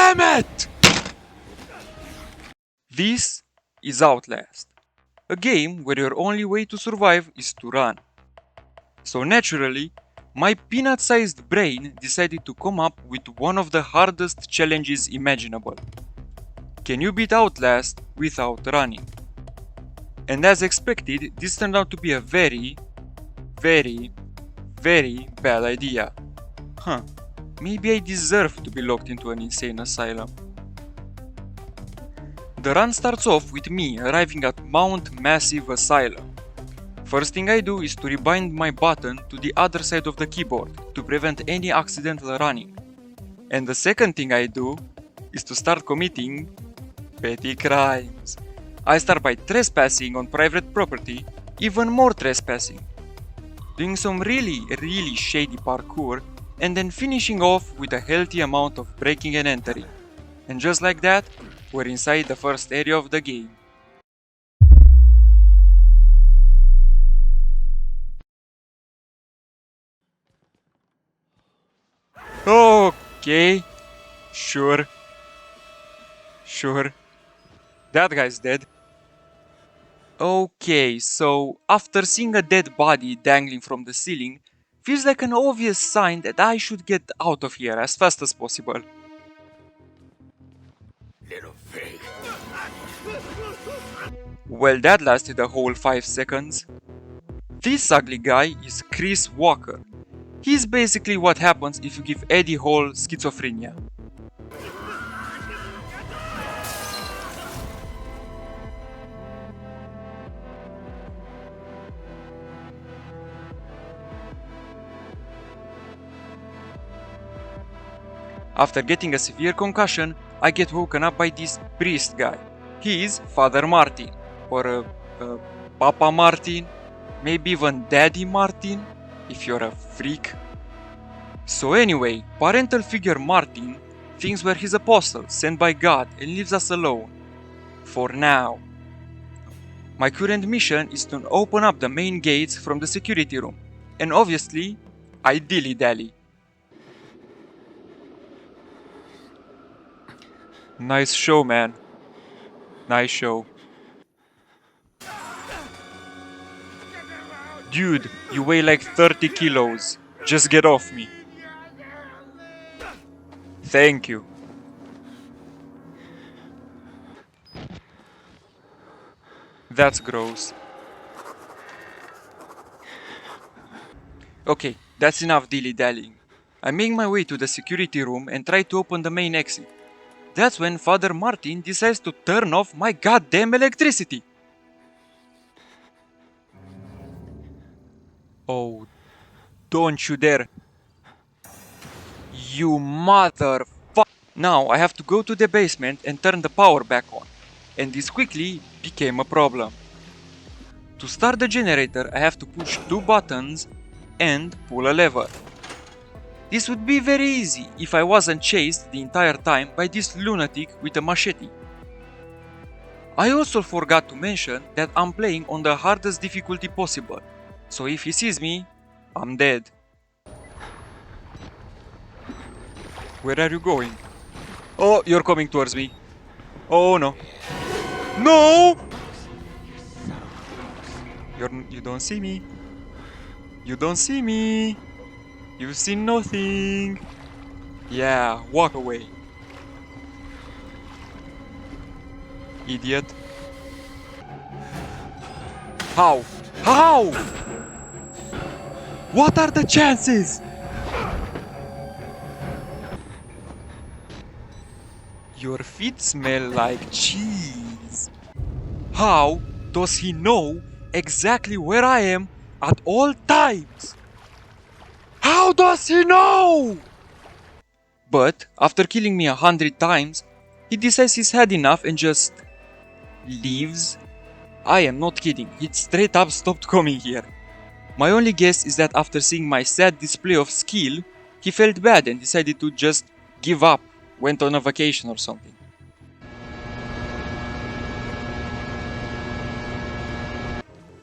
Damn it! This is Outlast, a game where your only way to survive is to run. So naturally, my peanut-sized brain decided to come up with one of the hardest challenges imaginable. Can you beat Outlast without running? And as expected, this turned out to be a very bad idea. Maybe I deserve to be locked into an insane asylum. The run starts off with me arriving at Mount Massive Asylum. First thing I do is to rebind my button to the other side of the keyboard to prevent any accidental running. And the second thing I do is to start committing petty crimes. I start by trespassing on private property, even more trespassing, doing some really shady parkour, and then finishing off with a healthy amount of breaking and entering. And just like that, we're inside the first area of the game. Okay, sure. That guy's dead. Okay, so after seeing a dead body dangling from the ceiling, feels like an obvious sign that I should get out of here as fast as possible. Little pig. Well, that lasted a whole 5 seconds. This ugly guy is Chris Walker. He's basically what happens if you give Eddie Hall schizophrenia. After getting a severe concussion, I get woken up by this priest guy. He's Father Martin, or Papa Martin, maybe even Daddy Martin, if you're a freak. So anyway, parental figure Martin thinks we're his apostles sent by God and leaves us alone. For now. My current mission is to open up the main gates from the security room, and obviously, I dilly-dally. Nice show, man. Nice show. Dude, you weigh like 30 kilos. Just get off me. Thank you. That's gross. Okay, that's enough dilly-dallying. I make my way to the security room and try to open the main exit. That's when Father Martin decides to turn off my goddamn electricity. Oh, don't you dare. You motherfucker. Now I have to go to the basement and turn the power back on. And this quickly became a problem. To start the generator, I have to push 2 buttons and pull a lever. This would be very easy if I wasn't chased the entire time by this lunatic with a machete. I also forgot to mention that I'm playing on the hardest difficulty possible, so if he sees me, I'm dead. Where are you going? Oh, you're coming towards me. Oh no. No! You don't see me. You don't see me. You see nothing. Yeah, walk away. Idiot. How? How? What are the chances? Your feet smell like cheese. How does he know exactly where I am at all times? How does he know? But after killing me 100 times, he decides he's had enough and just leaves. I am not kidding, he straight up stopped coming here. My only guess is that after seeing my sad display of skill, he felt bad and decided to just give up, went on a vacation or something.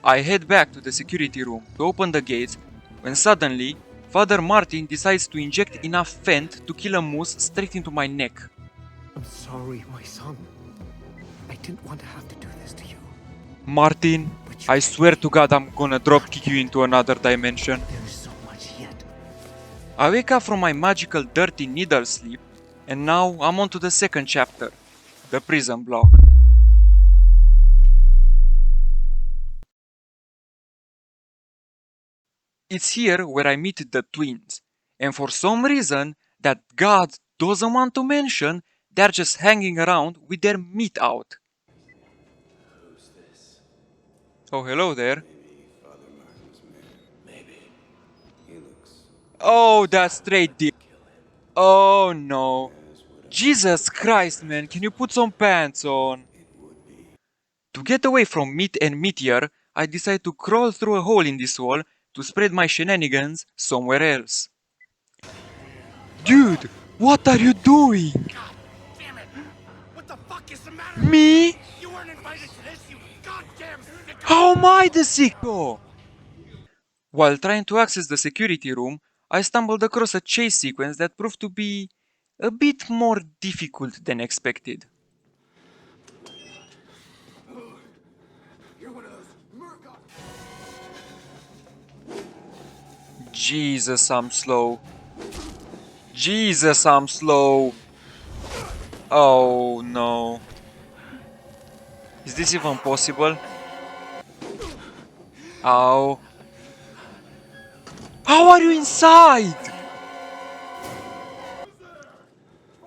I head back to the security room to open the gates when suddenly Father Martin decides to inject enough Fent to kill a moose straight into my neck. I'm sorry, my son. I didn't want to have to do this to you. Martin, I swear to God I'm gonna drop kick you into another dimension. There is so much yet. I wake up from my magical dirty needle sleep, and now I'm on to the second chapter, the prison block. It's here where I meet the twins, and for some reason that God doesn't want to mention, they're just hanging around with their meat out. Who's this? Oh, hello there. Maybe Father Martin's man. Maybe. He looks Oh, that's straight deep. kill him. Oh no. As would I. Jesus Christ, man, can you put some pants on? It would be. To get away from meat and meteor, I decide to crawl through a hole in this wall to spread my shenanigans somewhere else. Dude, what are you doing? God damn it! What the fuck is the matter? Me? You weren't invited to this, you goddamn sicko! How am I the sicko? While trying to access the security room, I stumbled across a chase sequence that proved to be a bit more difficult than expected. Jesus, I'm slow. Jesus, I'm slow. Oh no. Is this even possible? Ow. How are you inside?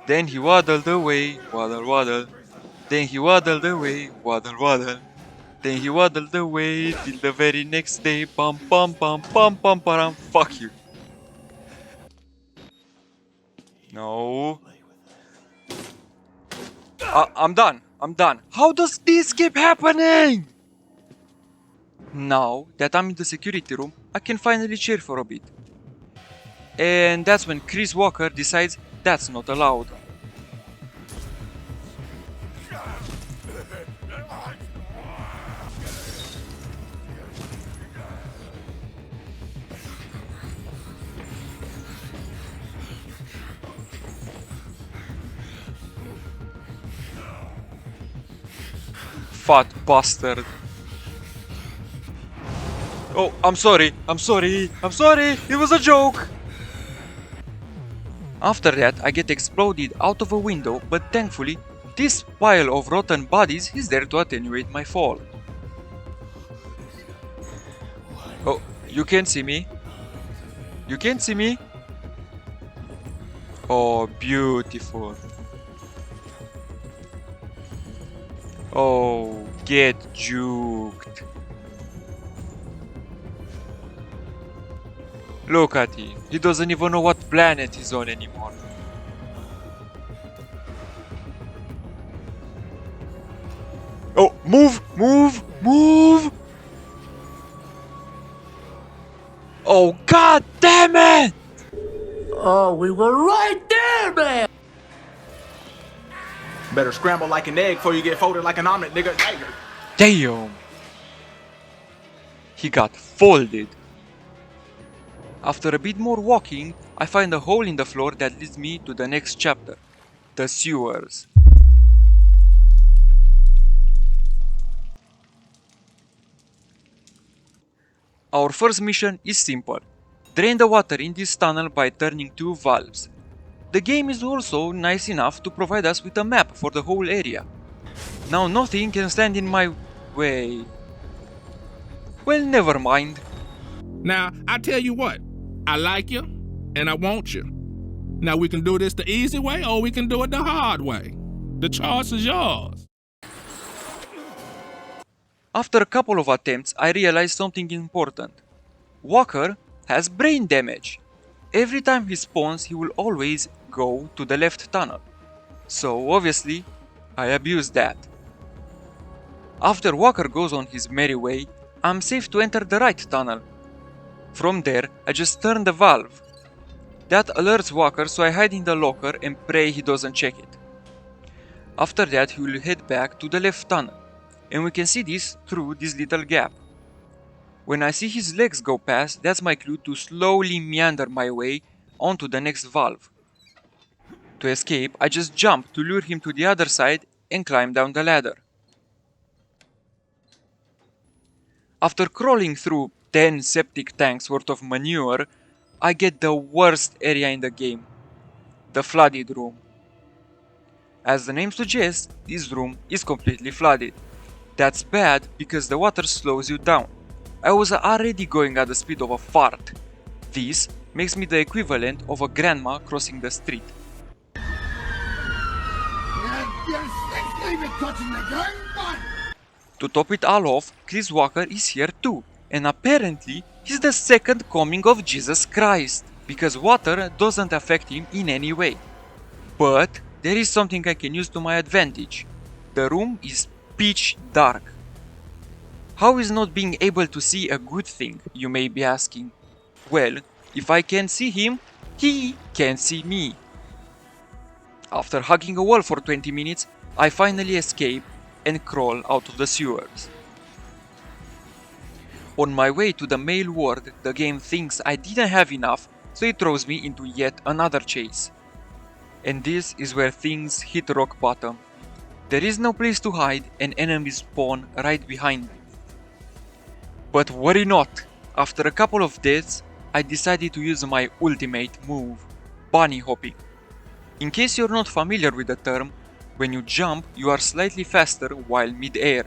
Then he waddled away, waddle waddle. Then he waddled away, waddle waddle. Then he waddled away till the very next day. Pam pam pam pam pam param. Fuck you. No. I'm done. I'm done. How does this keep happening? Now that I'm in the security room, I can finally chill for a bit. And that's when Chris Walker decides that's not allowed. Fat bastard. Oh, I'm sorry, I'm sorry, I'm sorry, it was a joke! After that, I get exploded out of a window, but thankfully, this pile of rotten bodies is there to attenuate my fall. Oh, you can't see me? You can't see me? Oh, beautiful. Oh, get juked. Look at him. He doesn't even know what planet he's on anymore. Oh, move! Move! Move! Oh, god damn it! Oh, we were right there, man! Better scramble like an egg before you get folded like an omelet, nigga. Damn! He got folded. After a bit more walking, I find a hole in the floor that leads me to the next chapter, the sewers. Our first mission is simple. Drain the water in this tunnel by turning two valves. The game is also nice enough to provide us with a map for the whole area. Now nothing can stand in my way. Well, never mind. Now, I tell you what, I like you, and I want you. Now, we can do this the easy way, or we can do it the hard way. The choice is yours. After a couple of attempts, I realized something important. Walker has brain damage. Every time he spawns, he will always go to the left tunnel. So, obviously, I abuse that. After Walker goes on his merry way, I'm safe to enter the right tunnel. From there, I just turn the valve. That alerts Walker, so I hide in the locker and pray he doesn't check it. After that, he will head back to the left tunnel, and we can see this through this little gap. When I see his legs go past, that's my clue to slowly meander my way onto the next valve. To escape, I just jump to lure him to the other side and climb down the ladder. After crawling through 10 septic tanks worth of manure, I get the worst area in the game, the flooded room. As the name suggests, this room is completely flooded. That's bad because the water slows you down. I was already going at the speed of a fart. This makes me the equivalent of a grandma crossing the street. To top it all off, Chris Walker is here too, and apparently he's the second coming of Jesus Christ, because water doesn't affect him in any way. But there is something I can use to my advantage. The room is pitch dark. How is not being able to see a good thing, you may be asking? Well, if I can see him, he can see me. After hugging a wall for 20 minutes, I finally escape and crawl out of the sewers. On my way to the mail ward, the game thinks I didn't have enough, so it throws me into yet another chase. And this is where things hit rock bottom. There is no place to hide and enemies spawn right behind me. But worry not, after a couple of deaths, I decided to use my ultimate move, bunny hopping. In case you're not familiar with the term, when you jump, you are slightly faster while mid-air.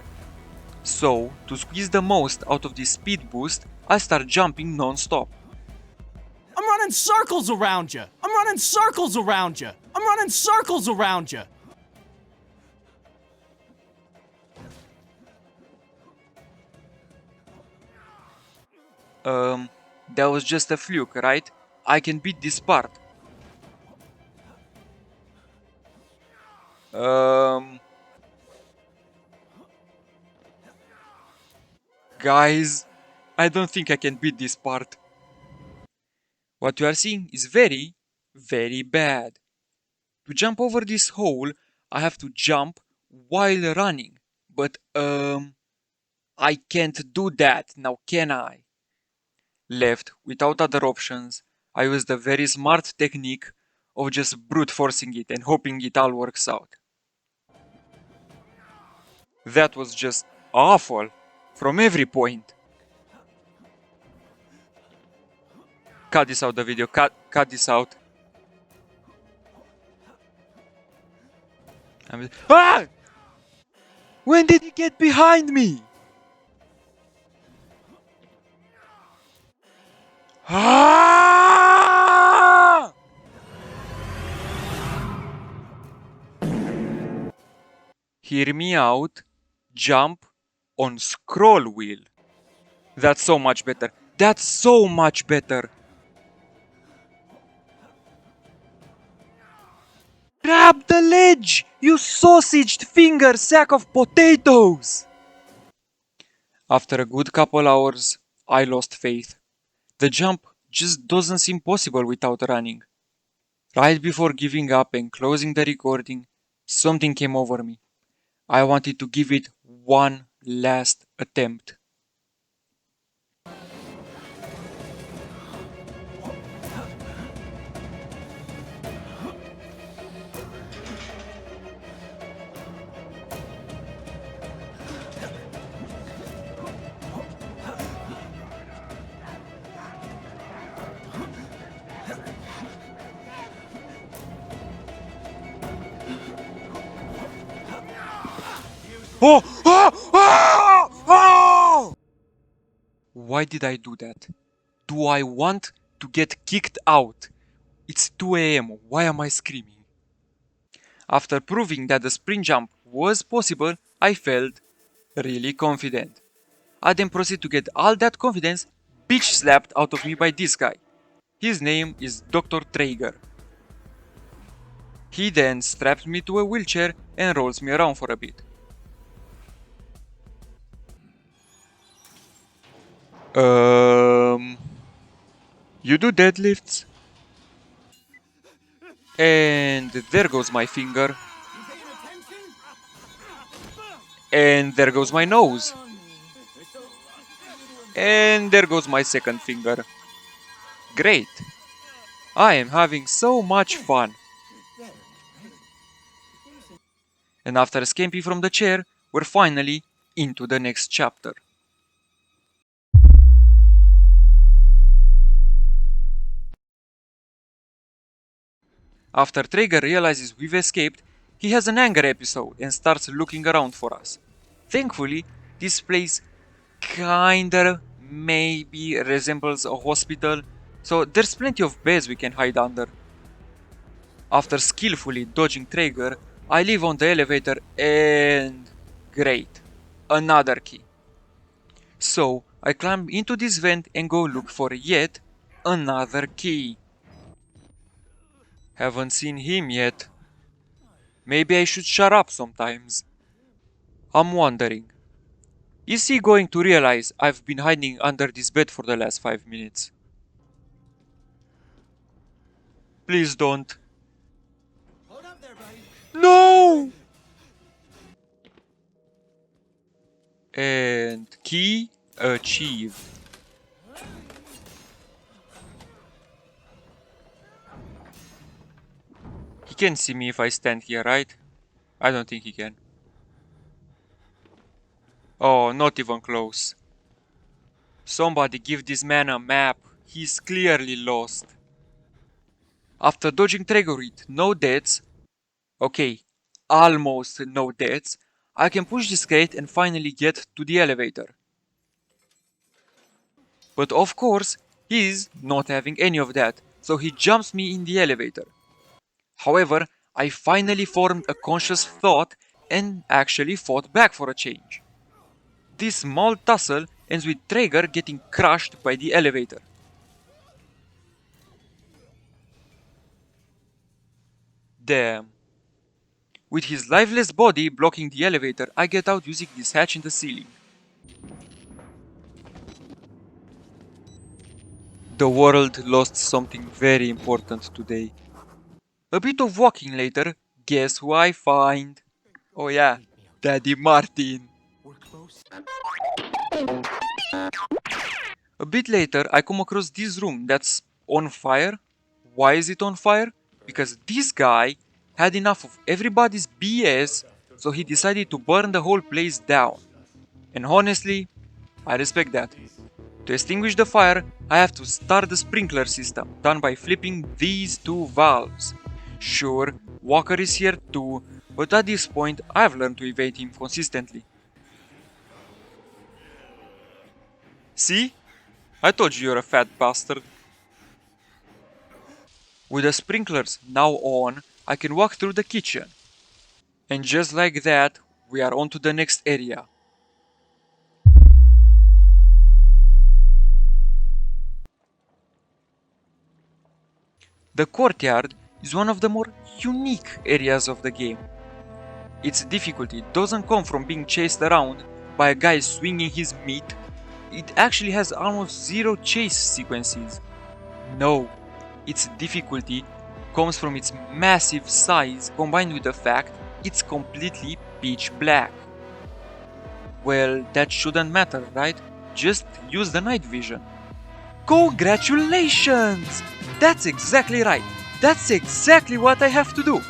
So, to squeeze the most out of this speed boost, I start jumping non-stop. I'm running circles around you! I'm running circles around you! I'm running circles around you! That was just a fluke, right? I can beat this part. Guys, I don't think I can beat this part. What you are seeing is very, very bad. To jump over this hole, I have to jump while running. But, I can't do that, now can I? Left without other options, I use the very smart technique of just brute forcing it and hoping it all works out. That was just awful, from every point. Cut this out the video, cut this out. Ah! When did he get behind me? Ah! Hear me out. Jump on scroll wheel. That's so much better. That's so much better. Grab the ledge, you sausaged finger sack of potatoes! After a good couple hours, I lost faith. The jump just doesn't seem possible without running. Right before giving up and closing the recording, something came over me. I wanted to give it one last attempt. Oh! Oh! Oh! Oh! Why did I do that? Do I want to get kicked out? It's 2 AM. Why am I screaming? After proving that the sprint jump was possible, I felt really confident. I then proceed to get all that confidence bitch slapped out of me by this guy. His name is Dr. Trager. He then straps me to a wheelchair and rolls me around for a bit. You do deadlifts? And there goes my finger. And there goes my nose. And there goes my second finger. Great. I am having so much fun. And after escaping from the chair, we're finally into the next chapter. After Trager realizes we've escaped, he has an anger episode and starts looking around for us. Thankfully, this place kinda maybe resembles a hospital, so there's plenty of beds we can hide under. After skillfully dodging Traeger, I leave on the elevator and... great. Another key. So, I climb into this vent and go look for yet another key. Haven't seen him yet. Maybe I should shut up sometimes. I'm wondering, is he going to realize I've been hiding under this bed for the last 5 minutes? Please don't. No! And key achieved. He can see me if I stand here, right? I don't think he can. Oh, not even close. Somebody give this man a map. He's clearly lost. After dodging Traeger with no deaths, okay, almost no deaths, I can push this crate and finally get to the elevator. But of course, he's not having any of that, so he jumps me in the elevator. However, I finally formed a conscious thought and actually fought back for a change. This small tussle ends with Traeger getting crushed by the elevator. Damn. With his lifeless body blocking the elevator, I get out using this hatch in the ceiling. The world lost something very important today. A bit of walking later, guess who I find? Oh yeah, Daddy Martin. A bit later, I come across this room that's on fire. Why is it on fire? Because this guy had enough of everybody's BS, so he decided to burn the whole place down. And honestly, I respect that. To extinguish the fire, I have to start the sprinkler system, done by flipping these two valves. Sure, Walker is here too, but at this point I've learned to evade him consistently. See? I told you you're a fat bastard. With the sprinklers now on, I can walk through the kitchen. And just like that, we are on to the next area. The courtyard is one of the more unique areas of the game. Its difficulty doesn't come from being chased around by a guy swinging his meat. It actually has almost zero chase sequences. No, its difficulty comes from its massive size combined with the fact it's completely pitch black. Well, that shouldn't matter, right? Just use the night vision. Congratulations! That's exactly right. That's exactly what I have to do.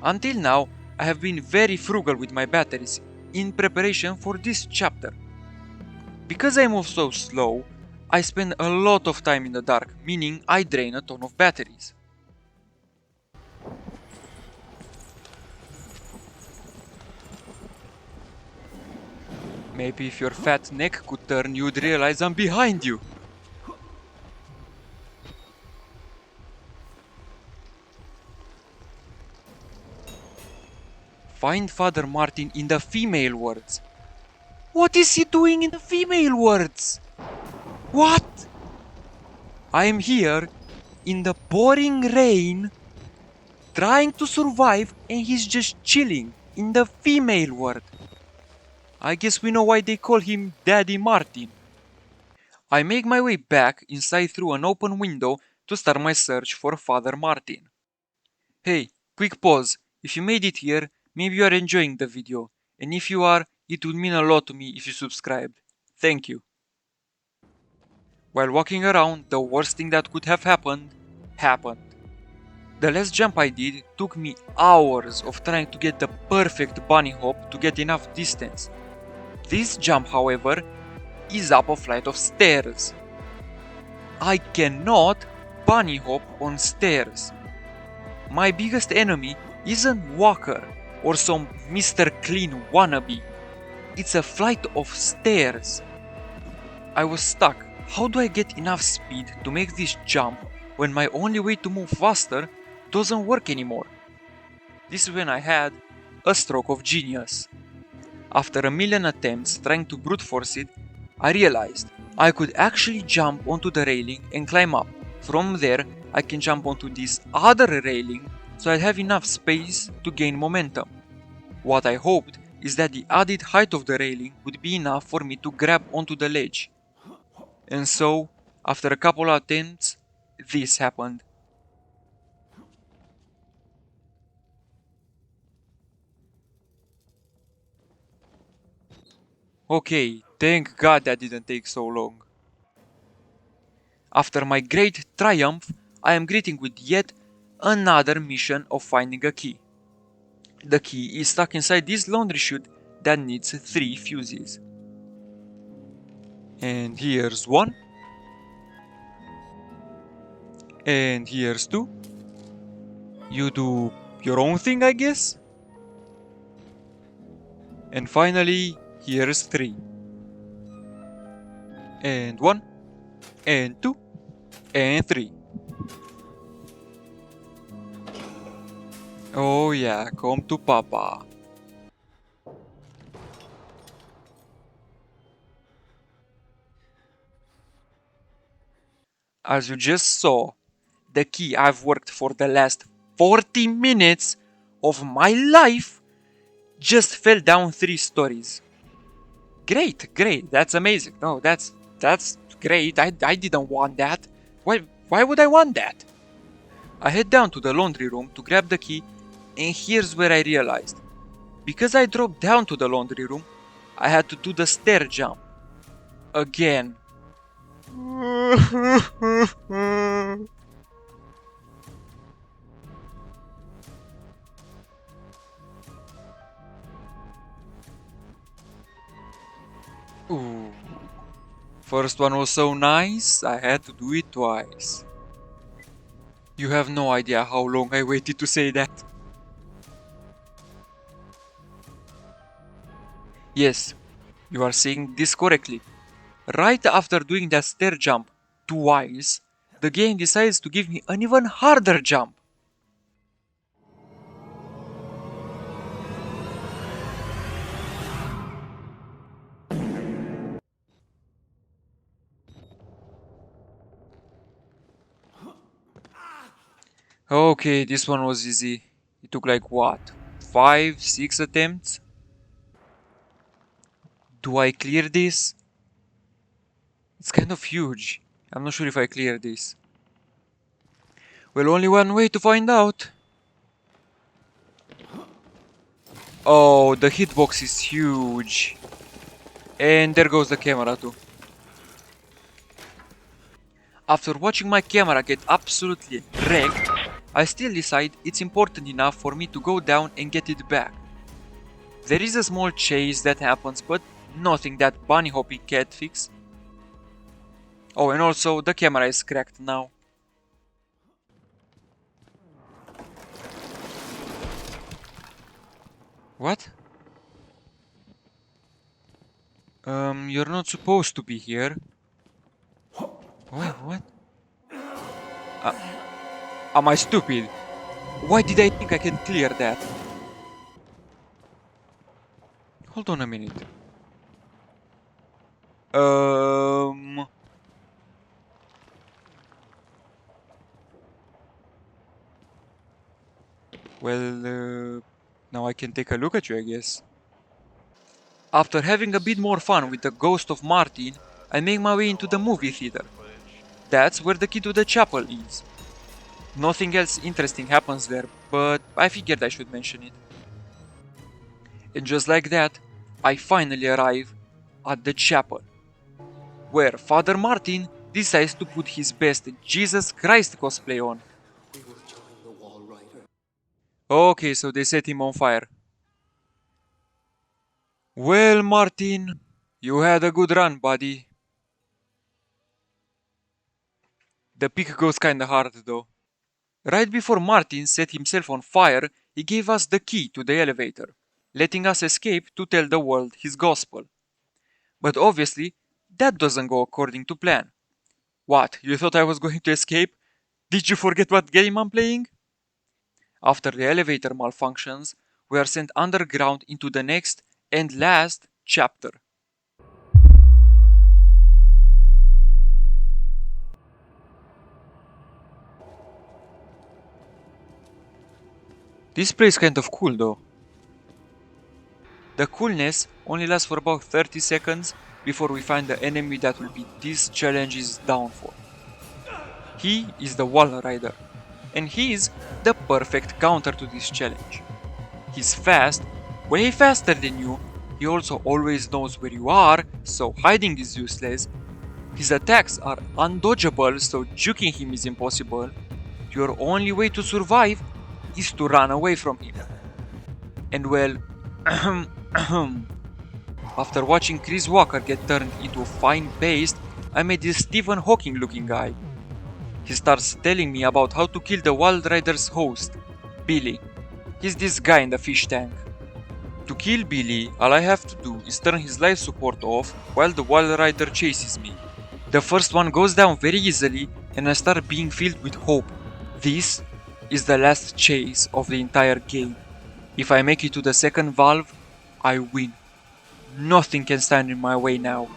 Until now, I have been very frugal with my batteries in preparation for this chapter. Because I move so slow, I spend a lot of time in the dark, meaning I drain a ton of batteries. Maybe if your fat neck could turn, you'd realize I'm behind you. Find Father Martin in the female wards. What is he doing in the female wards? What? I am here in the pouring rain, trying to survive, and he's just chilling in the female ward. I guess we know why they call him Daddy Martin. I make my way back inside through an open window to start my search for Father Martin. Hey, quick pause. If you made it here, maybe you are enjoying the video, and if you are, it would mean a lot to me if you subscribed. Thank you. While walking around, the worst thing that could have happened, happened. The last jump I did took me hours of trying to get the perfect bunny hop to get enough distance. This jump, however, is up a flight of stairs. I cannot bunny hop on stairs. My biggest enemy isn't Walker or some Mr. Clean wannabe. It's a flight of stairs. I was stuck. How do I get enough speed to make this jump when my only way to move faster doesn't work anymore? This is when I had a stroke of genius. After a million attempts trying to brute force it, I realized I could actually jump onto the railing and climb up. From there, I can jump onto this other railing so I'd have enough space to gain momentum. What I hoped is that the added height of the railing would be enough for me to grab onto the ledge. And so, after a couple of attempts, this happened. Okay, thank God that didn't take so long. After my great triumph, I am greeting with yet another mission of finding a key. The key is stuck inside this laundry chute that needs 3 fuses. And here's 1. And here's 2. You do your own thing, I guess? And finally, here's 3. And 1. And 2. And 3. Oh yeah, come to Papa. As you just saw, the key I've worked for the last 40 minutes of my life just fell down 3 stories. Great, that's amazing. No, that's great. I didn't want that. Why would I want that? I head down to the laundry room to grab the key, and here's where I realized. Because I dropped down to the laundry room, I had to do the stair jump. Again. Ooh. First one was so nice, I had to do it twice. You have no idea how long I waited to say that. Yes, you are saying this correctly. Right after doing that stair jump twice, the game decides to give me an even harder jump. Okay, this one was easy. It took like what? 5, 6 attempts? Do I clear this? It's kind of huge. I'm not sure if I clear this. Well, only one way to find out. Oh, the hitbox is huge. And there goes the camera too. After watching my camera get absolutely wrecked, I still decide it's important enough for me to go down and get it back. There is a small chase that happens, but nothing that bunny hoppy can't fix. Oh, and also the camera is cracked now. What? You're not supposed to be here. Wait, what? Am I stupid? Why did I think I can clear that? Hold on a minute. Well, now I can take a look at you, I guess. After having a bit more fun with the ghost of Martin, I make my way into the movie theater. That's where the key to the chapel is. Nothing else interesting happens there, but I figured I should mention it. And just like that, I finally arrive at the chapel, where Father Martin decides to put his best Jesus Christ cosplay on. We will join the wall Okay, so they set him on fire. Well, Martin, you had a good run, buddy. The pick goes kinda hard though. Right before Martin set himself on fire, he gave us the key to the elevator, letting us escape to tell the world his gospel. But obviously, that doesn't go according to plan. What, you thought I was going to escape? Did you forget what game I'm playing? After the elevator malfunctions, we are sent underground into the next and last chapter. This place is kind of cool though. The coolness only lasts for about 30 seconds before we find the enemy that will be this challenge's downfall. He is the Wall Rider, and he is the perfect counter to this challenge. He's fast, way faster than you, he also always knows where you are, so hiding is useless. His attacks are undodgeable, so juking him is impossible. Your only way to survive is to run away from him. And well, after watching Chris Walker get turned into a fine paste, I met this Stephen Hawking looking guy. He starts telling me about how to kill the Wild Rider's host, Billy. He's this guy in the fish tank. To kill Billy, all I have to do is turn his life support off while the Wild Rider chases me. The first one goes down very easily and I start being filled with hope. This is the last chase of the entire game. If I make it to the second valve, I win. Nothing can stand in my way now.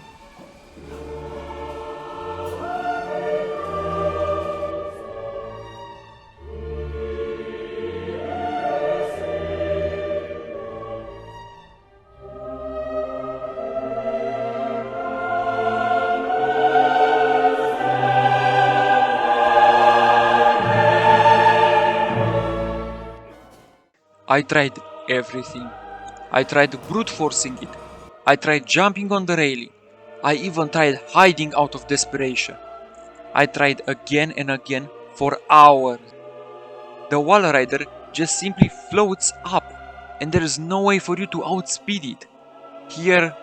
I tried everything. I tried brute forcing it. I tried jumping on the railing. I even tried hiding out of desperation. I tried again and again for hours. The Wall Rider just simply floats up and there is no way for you to outspeed it. Here,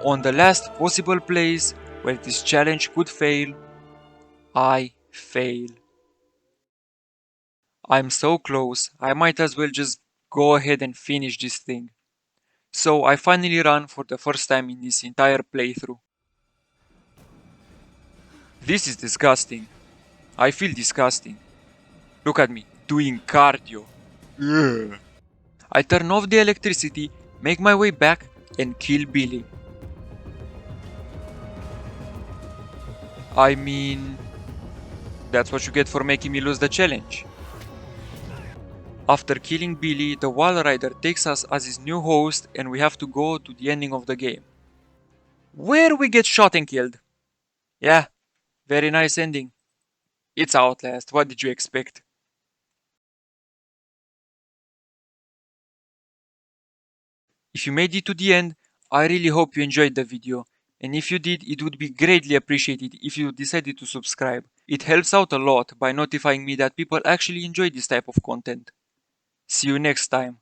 on the last possible place where this challenge could fail, I fail. I'm so close, I might as well just go ahead and finish this thing. So I finally run for the first time in this entire playthrough. This is disgusting. I feel disgusting. Look at me, doing cardio. Ugh. I turn off the electricity, make my way back, and kill Billy. I mean, that's what you get for making me lose the challenge. After killing Billy, the Wall Rider takes us as his new host and we have to go to the ending of the game, where we get shot and killed. Yeah, very nice ending. It's Outlast, what did you expect? If you made it to the end, I really hope you enjoyed the video, and if you did, it would be greatly appreciated if you decided to subscribe. It helps out a lot by notifying me that people actually enjoy this type of content. See you next time.